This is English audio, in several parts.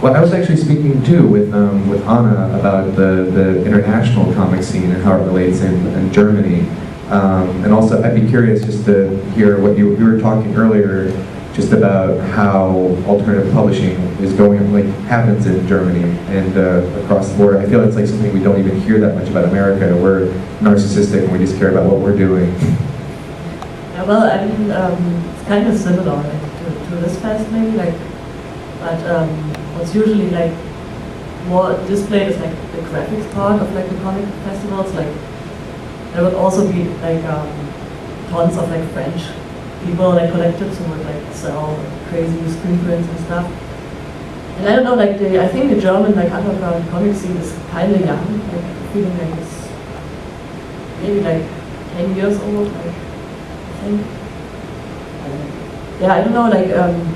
Well, I was actually speaking too with Anna about the international comic scene and how it relates in Germany. And also, I'd be curious just to hear what you were talking earlier, just about how alternative publishing is going, like happens in Germany and across the board. I feel it's like something we don't even hear that much about America. We're narcissistic and we just care about what we're doing. Yeah, well, I mean, it's kind of similar like, to this fest maybe, like, but what's usually like more displayed is like the graphics part of like the comic festivals. Like there would also be like tons of like French people like collected who would like sell crazy screen prints and stuff. And I don't know, like I think the German like underground comic scene is kind of young, like feeling like it's maybe like 10 years old, like I think. Yeah, I don't know, like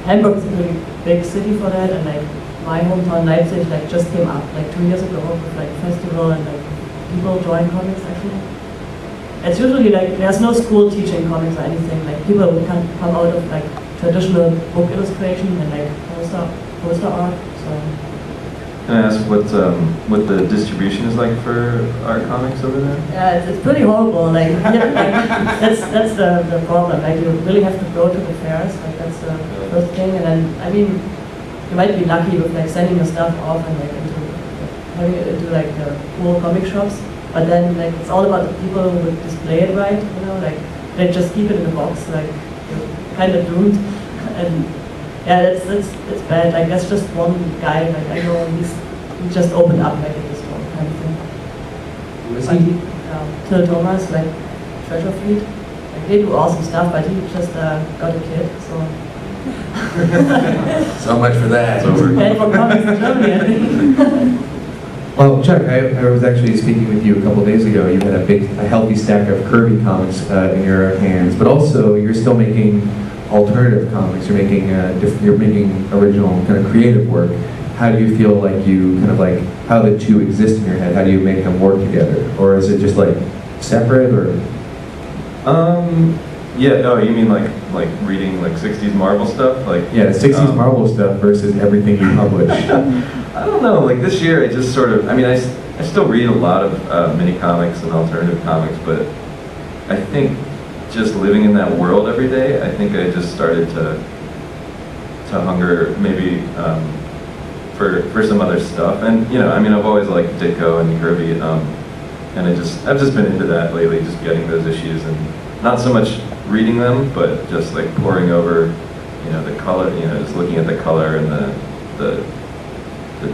Hamburg is a really big city for that, and like my hometown Leipzig like just came up like 2 years ago with like a festival and like people drawing comics actually. It's usually like there's no school teaching comics or anything. Like people can come out of like traditional book illustration and like poster art. So. Can I ask what the distribution is like for art comics over there? Yeah, it's pretty horrible. Like, yeah, like that's the problem. Like you really have to go to the fairs. Like that's the first thing, and then I mean you might be lucky with like sending your stuff off and like having it into like the cool comic shops. But then like it's all about the people who would display it right, you know, like they just keep it in the box, like you're kind of doomed. And yeah, it's bad. Like that's just one guy, like I know he just opened up like in this one kind of thing. Who is he? Till Thomas, like Treasure Fleet. Like they do awesome stuff, but he just got a kid, so. So much for that. And for comics in Germany, I think. Well, Chuck, I was actually speaking with you a couple days ago. You had a healthy stack of Kirby comics in your hands, but also you're still making alternative comics. You're making original kind of creative work. How do you feel like you kind of like how the two exist in your head? How do you make them work together, or is it just like separate or? Yeah. Oh, you mean like reading like 60s Marvel stuff, like? Yeah, 60s Marvel stuff versus everything you publish. I don't know, like this year I just sort of, I mean, I still read a lot of mini comics and alternative comics, but I think just living in that world every day, I think I just started to hunger maybe for some other stuff. And you know, I mean, I've always liked Ditko and Kirby, and I've just been into that lately, just getting those issues and not so much reading them, but just like poring over, you know, the color, you know, just looking at the color and the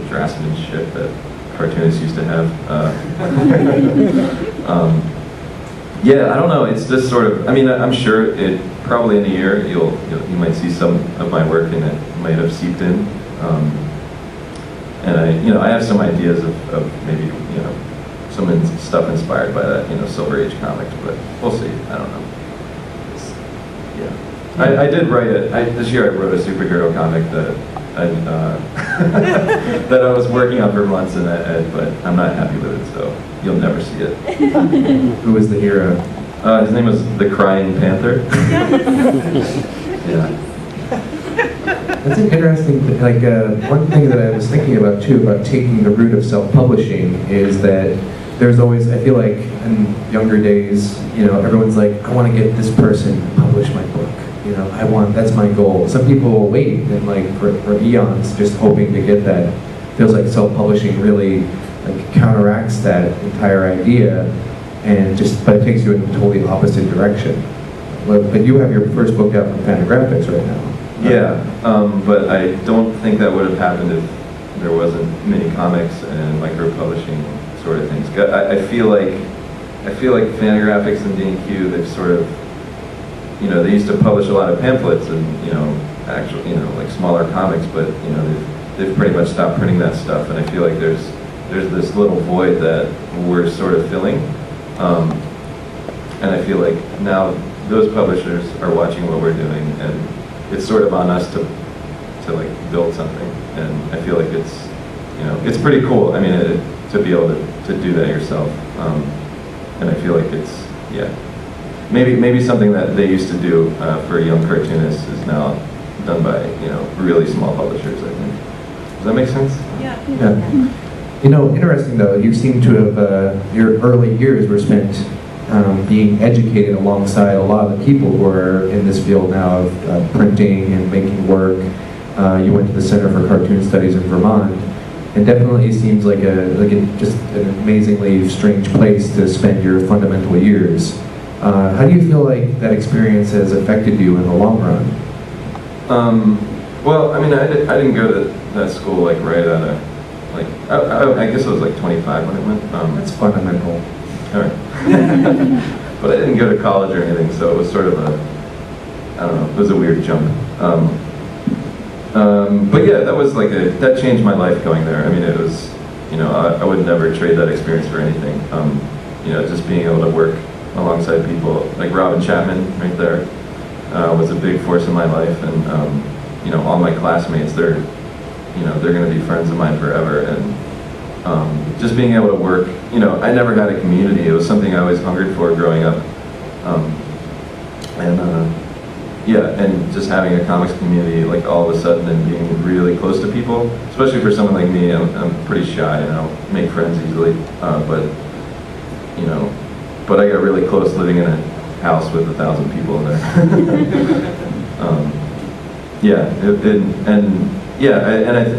draftsmanship that cartoonists used to have. Yeah, I don't know. It's just sort of. I mean, I'm sure it probably in a year you might see some of my work and it might have seeped in. And I have some ideas of maybe some stuff inspired by that Silver Age comics, but we'll see. I don't know. I did write it. This year I wrote a superhero comic that that I was working on for months, but I'm not happy with it, so you'll never see it. Who was the hero? His name was the Crying Panther. Yeah. That's an interesting thing. Like one thing that I was thinking about too, about taking the route of self-publishing, is that there's always, I feel like in younger days, everyone's like, I want to get this person to publish my book. That's my goal. Some people will wait and for eons just hoping to get that. Feels like self-publishing really counteracts that entire idea, but it takes you in a totally opposite direction. But you have your first book out from Fantagraphics right now. Yeah, but I don't think that would have happened if there wasn't mini comics and micro-publishing sort of things. I feel like Fantagraphics and D&Q, they've sort of, they used to publish a lot of pamphlets and actual, smaller comics, but they've pretty much stopped printing that stuff, and I feel like there's this little void that we're sort of filling, and I feel like now those publishers are watching what we're doing, and it's sort of on us to build something, and I feel like it's pretty cool. I mean, to be able to do that yourself, and I feel like it's maybe something that they used to do for young cartoonists is now done by, really small publishers, I think. Does that make sense? Yeah. You know, interesting though, you seem to have, your early years were spent being educated alongside a lot of the people who are in this field now of printing and making work. You went to the Center for Cartoon Studies in Vermont, and definitely seems like just an amazingly strange place to spend your fundamental years. How do you feel like that experience has affected you in the long run? Well, I mean, I didn't go to that school like right out of, like, I guess I was like 25 when I went. That's fundamental. All right. But I didn't go to college or anything, so it was sort of I don't know, it was a weird jump. But yeah, that changed my life going there. I mean, it was, I would never trade that experience for anything. Just being able to work alongside people like Robin Chapman right there was a big force in my life, and all my classmates, they're going to be friends of mine forever, and just being able to work, I never had a community. It was something I always hungered for growing up, and just having a comics community like all of a sudden and being really close to people, especially for someone like me. I'm pretty shy and I don't make friends easily, but I got really close living in a house with 1,000 people in there.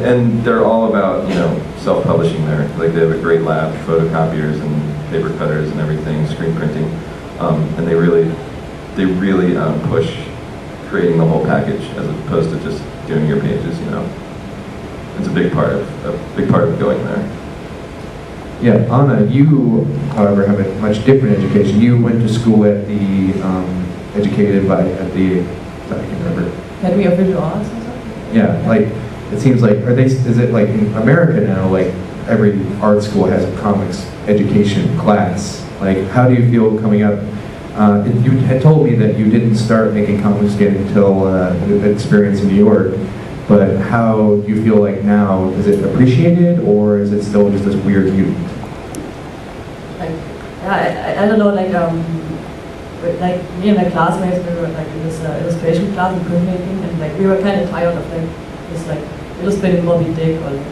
And they're all about self-publishing there. Like they have a great lab, photocopiers and paper cutters and everything, screen printing, and they really push creating the whole package as opposed to just doing your pages. It's a big part of going there. Yeah, Anna, you, however, have a much different education. You went to school at the, I can't remember. Academy of Visual Arts or something? Yeah, like, it seems like, is it like in America now, like every art school has a comics education class? Like, how do you feel coming up? You had told me that you didn't start making comics yet until the experience in New York. But how do you feel like now? Is it appreciated, or is it still just this weird mute? I don't know, like me and my classmates, we were like in this illustration class and printmaking, and like we were kind of tired of like this like illustrating Moby Dick or like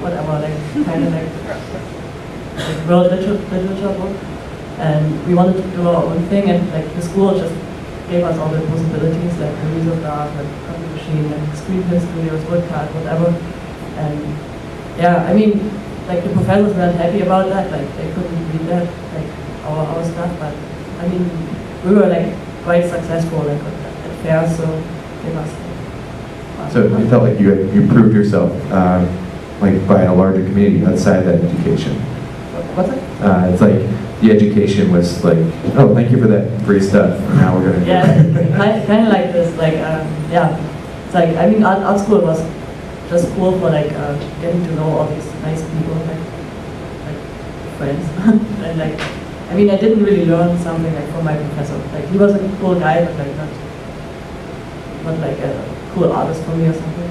whatever, like kind of like world literature book, and we wanted to do our own thing, and like the school just gave us all the possibilities, like the use of art, like copy machine, like screen print studios, woodcut, whatever. And yeah, I mean, like the professors weren't happy about that, like they couldn't read that, like our stuff, but I mean, we were like quite successful like at fairs, so they must. So you felt like you proved yourself like by a larger community outside that education. What's it? It's like the education was like, oh, thank you for that free stuff. Now we're gonna. Yeah, kind of like this, like yeah. It's like, I mean, art school was just cool for like getting to know all these nice people, like friends, and like. I mean, I didn't really learn something like from my professor. Like he was a cool guy, but like not like a cool artist for me or something.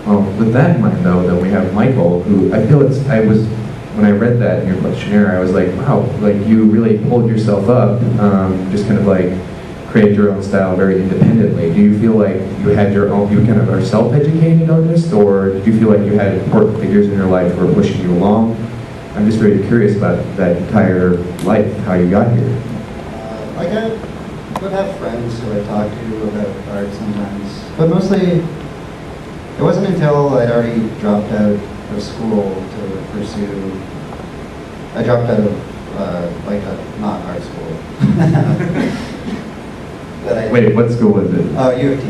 Well, with that in mind, though, then we have Michael, who I feel when I read that in your questionnaire, I was like, wow, like you really pulled yourself up, just kind of like created your own style very independently. Do you feel like you had your own, you kind of are self-educated artist, or did you feel like you had important figures in your life who were pushing you along? I'm just very curious about that entire life, how you got here. I would have friends who I talk to about art sometimes, but mostly it wasn't until I'd already dropped out of school to pursue. I dropped out of not art school. Wait, what school was it? U of T,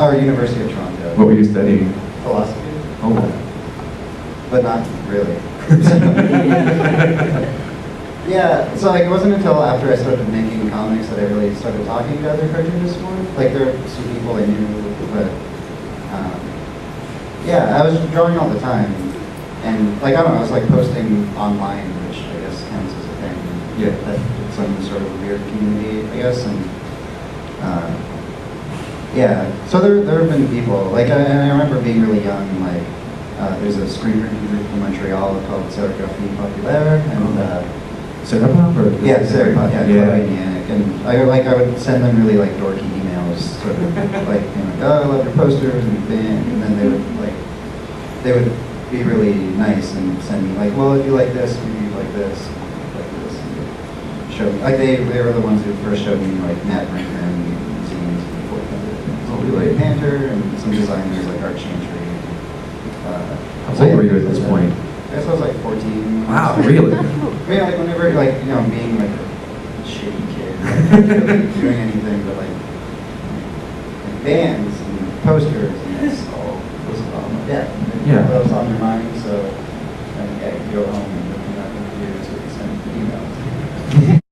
or University of Toronto. What were you studying? Philosophy. Oh. But not really. Yeah, so like it wasn't until after I started making comics that I really started talking to other cartoonists more. Like there were some people I knew, but yeah, I was drawing all the time, and like I don't know, I was like posting online, which I guess counts as a thing. Yeah, That's some sort of weird community, I guess, and yeah. So there have been people like I remember being really young, like. There's a screen printing group in Montreal called Serigraphie Populaire, and Serapop or? yeah, Serapop, yeah, yeah. Chloe and Yannick, and I would send them really like dorky emails just sort of like, oh, I love your posters and your band, and then they would be really nice and send me like, well, if you like this, maybe you like this, and show me. Like they were the ones who first showed me like Matt Brinkman zines before Oh, really? Panther and some designers like Art Chantry. How old were you at this point? I guess I was like 14. Wow, really? I mean, like whenever, like, being like a shitty kid, like, not really doing anything but like bands and posters, and that's all was on my deck. Yeah. That was on your mind, so I could go home